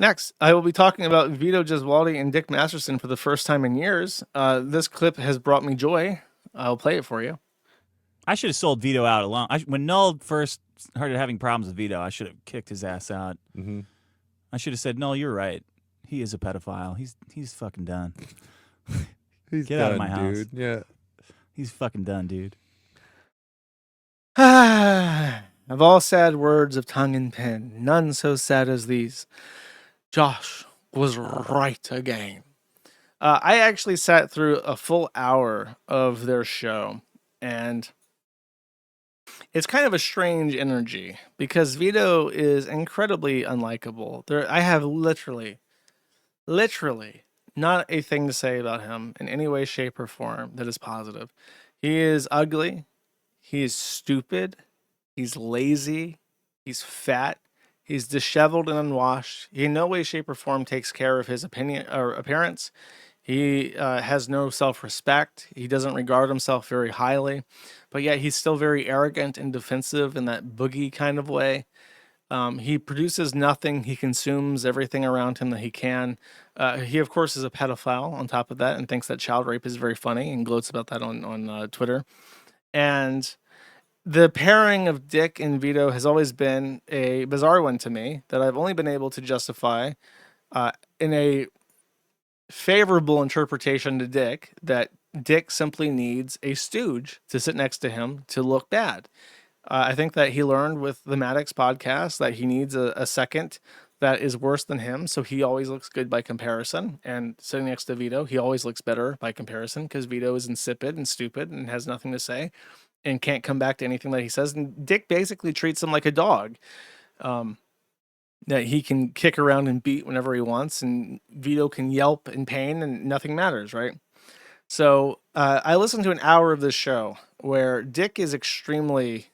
Next, I will be talking about Vito Gesualdi and Dick Masterson for the first time in years. This clip has brought me joy. I'll play it for you. I should have sold Vito out alone. When Null first started having problems with Vito, I should have kicked his ass out. Mm-hmm. I should have said, "Null, you're right. He is a pedophile. He's fucking done. He's Get done, out of my house. dude. Yeah. He's fucking done, dude." Of all sad words of tongue and pen, none so sad as these. Josh was right again. I actually sat through a full hour of their show, and it's kind of a strange energy because Vito is incredibly unlikable. I have literally not a thing to say about him in any way, shape, or form that is positive. He is ugly. He is stupid. He's lazy. He's fat. He's disheveled and unwashed. He in no way, shape, or form takes care of his opinion or appearance. He has no self-respect. He doesn't regard himself very highly, but yet he's still very arrogant and defensive in that boogie kind of way. He produces nothing. He consumes everything around him that he can. He, of course, is a pedophile on top of that and thinks that child rape is very funny and gloats about that on Twitter. And the pairing of Dick and Vito has always been a bizarre one to me that I've only been able to justify in a favorable interpretation to Dick, that Dick simply needs a stooge to sit next to him to look bad. I think that he learned with the Maddox podcast that he needs a second that is worse than him, so he always looks good by comparison. And sitting next to Vito, he always looks better by comparison because Vito is insipid and stupid and has nothing to say and can't come back to anything that he says. And Dick basically treats him like a dog. That he can kick around and beat whenever he wants, and Vito can yelp in pain, and nothing matters, right? So I listened to an hour of this show where Dick is extremely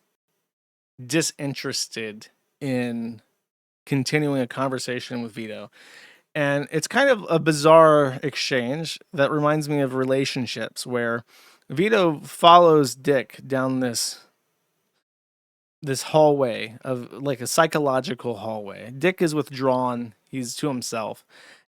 disinterested in continuing a conversation with Vito. And it's kind of a bizarre exchange that reminds me of relationships where Vito follows Dick down this hallway of like a psychological hallway. Dick is withdrawn, he's to himself,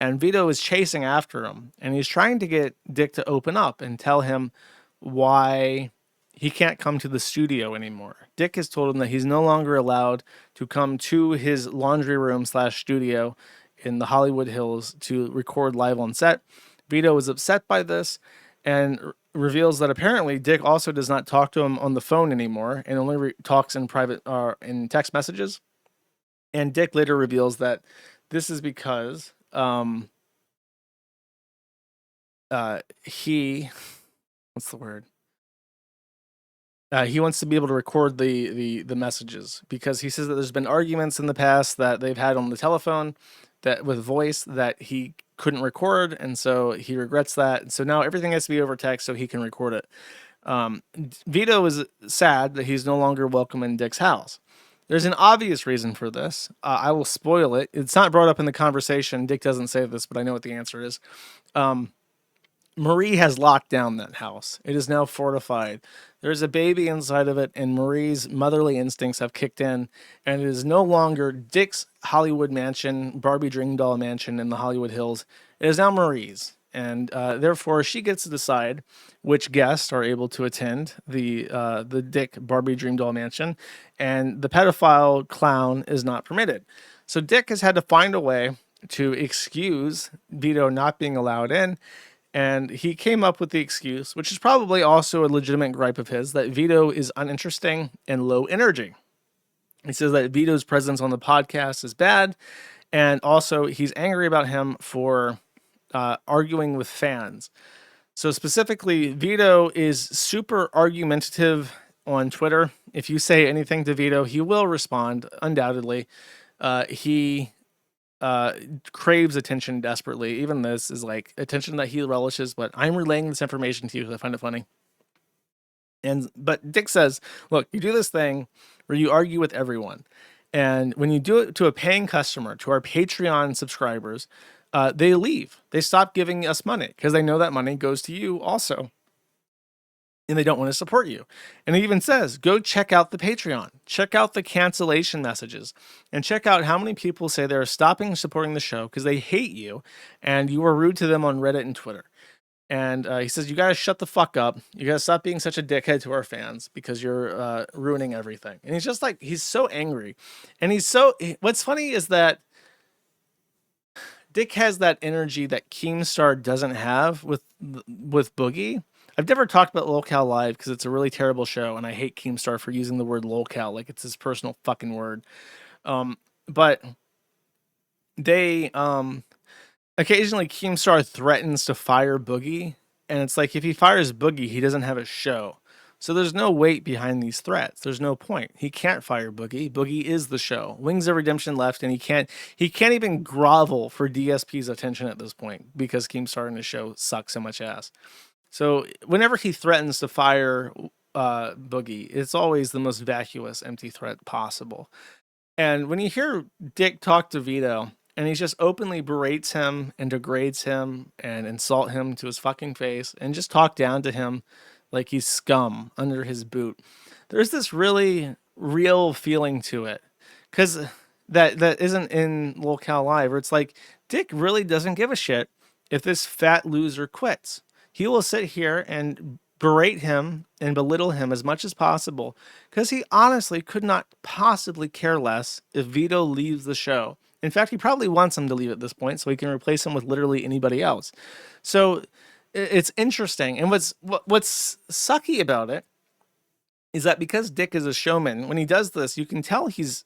and Vito is chasing after him, and he's trying to get Dick to open up and tell him why he can't come to the studio anymore. Dick has told him that he's no longer allowed to come to his laundry room slash studio in the Hollywood Hills to record live on set. Vito is upset by this and reveals that apparently Dick also does not talk to him on the phone anymore and only talks in private or in text messages. And Dick later reveals that this is because he what's the word? He wants to be able to record the messages because he says that there's been arguments in the past that they've had on the telephone that with voice that he couldn't record, and so he regrets that. So now everything has to be over text so he can record it. Vito is sad that he's no longer welcome in Dick's house. There's an obvious reason for this. I will spoil it. It's not brought up in the conversation. Dick doesn't say this, but I know what the answer is. Marie has locked down that house. It is now fortified. There's a baby inside of it, and Marie's motherly instincts have kicked in, and it is no longer Dick's Hollywood mansion, Barbie Dream Doll mansion in the Hollywood Hills. It is now Marie's, and therefore she gets to decide which guests are able to attend the Dick Barbie Dream Doll mansion, and the pedophile clown is not permitted. So Dick has had to find a way to excuse Vito not being allowed in. And he came up with the excuse, which is probably also a legitimate gripe of his, that Vito is uninteresting and low energy. He says that Vito's presence on the podcast is bad, and also he's angry about him for arguing with fans. So specifically, Vito is super argumentative on Twitter. If you say anything to Vito, he will respond, undoubtedly. He craves attention desperately. Even this is like attention that he relishes, but I'm relaying this information to you because I find it funny. But Dick says, look, you do this thing where you argue with everyone. And when you do it to a paying customer, to our Patreon subscribers, they leave. They stop giving us money because they know that money goes to you also. and they don't want to support you. And he even says, go check out the Patreon, check out the cancellation messages, and check out how many people say they're stopping supporting the show because they hate you and you were rude to them on Reddit and Twitter. And he says, you got to shut the fuck up. You got to stop being such a dickhead to our fans because you're ruining everything. And he's just like, he's so angry. And what's funny is that Dick has that energy that Keemstar doesn't have with Boogie. I've never talked about Lolcal Live because it's a really terrible show, and I hate Keemstar for using the word Lolcal like it's his personal fucking word. But they occasionally Keemstar threatens to fire Boogie, and it's like if he fires Boogie, he doesn't have a show. So there's no weight behind these threats. There's no point. He can't fire Boogie. Boogie is the show. Wings of Redemption left, and he can't even grovel for DSP's attention at this point because Keemstar and his show suck so much ass. So whenever he threatens to fire Boogie, it's always the most vacuous, empty threat possible. And when you hear Dick talk to Vito, and he just openly berates him and degrades him and insult him to his fucking face and just talk down to him like he's scum under his boot, there's this really real feeling to it. Because that isn't in Lolcal Live, where it's like, Dick really doesn't give a shit if this fat loser quits. He will sit here and berate him and belittle him as much as possible because he honestly could not possibly care less if Vito leaves the show. In fact, he probably wants him to leave at this point so he can replace him with literally anybody else. So it's interesting. And what's sucky about it is that because Dick is a showman, when he does this, you can tell he's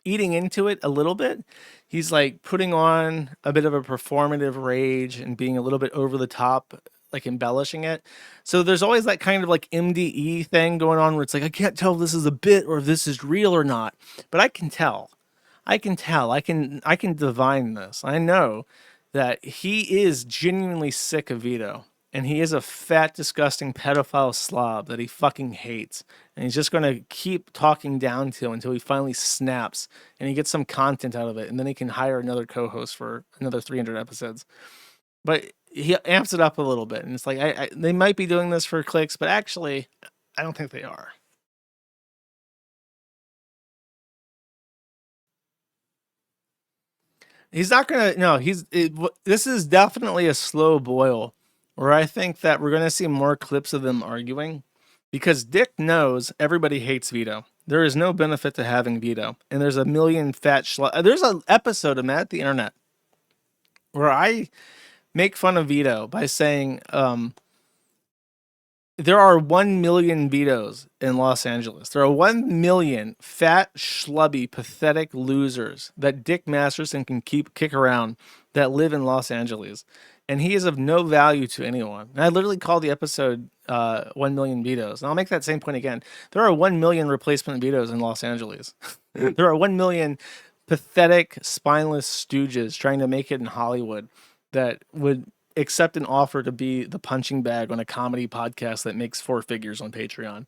eating into it a little bit. He's like putting on a bit of a performative rage and being a little bit over the top, like embellishing it. So there's always that kind of like MDE thing going on where it's like, I can't tell if this is a bit or if this is real or not, but I can tell. I can divine this. I know that he is genuinely sick of Vito, and he is a fat, disgusting pedophile slob that he fucking hates. And he's just going to keep talking down to until he finally snaps and he gets some content out of it. And then he can hire another co-host for another 300 episodes. But he amps it up a little bit. And it's like, they might be doing this for clicks, but actually, I don't think they are. He's not going to, no, this is definitely a slow boil where I think that we're going to see more clips of them arguing because Dick knows everybody hates Vito. There is no benefit to having Vito. And there's a million there's an episode of Matt at the Internet where I make fun of Vito by saying, there are 1 million Vitos in Los Angeles. There are 1 million fat, schlubby, pathetic losers that Dick Masterson can kick around that live in Los Angeles. And he is of no value to anyone. And I literally call the episode 1 million Vitos. And I'll make that same point again. There are 1 million replacement Vitos in Los Angeles. There are 1 million pathetic, spineless stooges trying to make it in Hollywood that would accept an offer to be the punching bag on a comedy podcast that makes 4 figures on Patreon.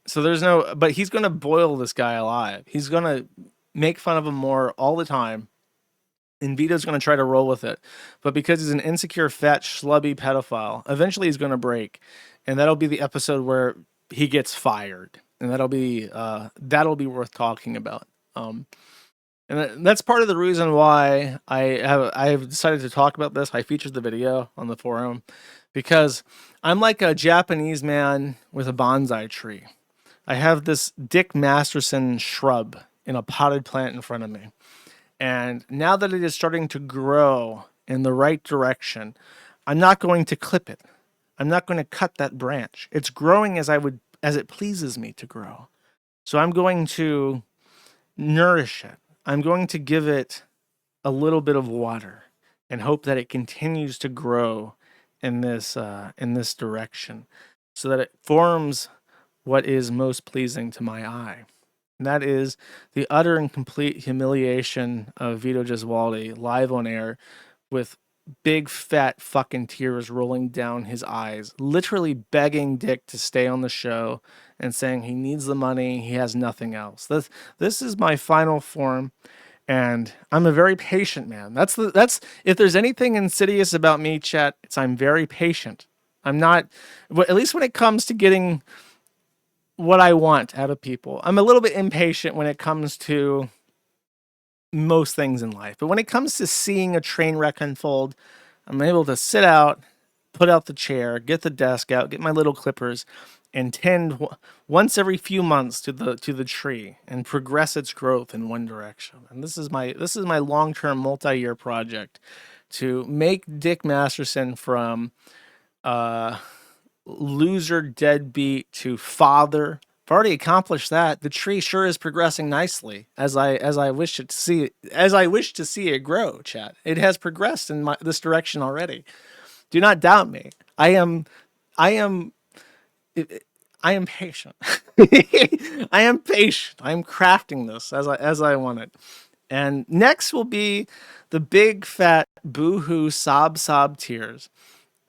So but he's going to boil this guy alive. He's going to make fun of him more all the time. And Vito's going to try to roll with it. But because he's an insecure, fat, schlubby pedophile, eventually he's going to break. And that'll be the episode where he gets fired. And that'll be worth talking about. And that's part of the reason why I have decided to talk about this. I featured the video on the forum because I'm like a Japanese man with a bonsai tree. I have this Dick Masterson shrub in a potted plant in front of me. And now that it is starting to grow in the right direction, I'm not going to clip it. I'm not going to cut that branch. It's growing as it pleases me to grow. So I'm going to nourish it. I'm going to give it a little bit of water and hope that it continues to grow in this direction so that it forms what is most pleasing to my eye. And that is the utter and complete humiliation of Vito Gesualdi live on air with big fat fucking tears rolling down his eyes, literally begging Dick to stay on the show and saying he needs the money, he has nothing else. This is my final form, and I'm a very patient man. That's if there's anything insidious about me, chat, it's I'm very patient. I'm not, at least when it comes to getting what I want out of people. I'm a little bit impatient when it comes to most things in life. But when it comes to seeing a train wreck unfold, I'm able to sit out, put out the chair, get the desk out, get my little clippers, and tend once every few months to the tree and progress its growth in one direction. And this is my long-term multi-year project to make Dick Masterson from loser deadbeat to father. I've already accomplished that. The tree sure is progressing nicely as I wish it to see it, as I wish to see it grow, chat. It has progressed in this direction already. Do not doubt me. I am I am patient. I am patient. I am crafting this as I want it. And next will be the big fat boo-hoo sob tears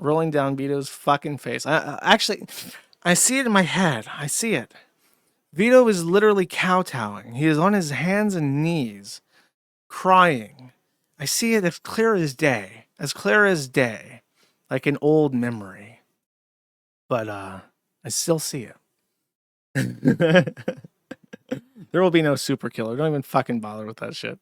rolling down Vito's fucking face. Actually, I see it in my head. I see it. Vito is literally kowtowing. He is on his hands and knees, crying. I see it as clear as day, like an old memory. But I still see it. There will be no super killer. Don't even fucking bother with that shit.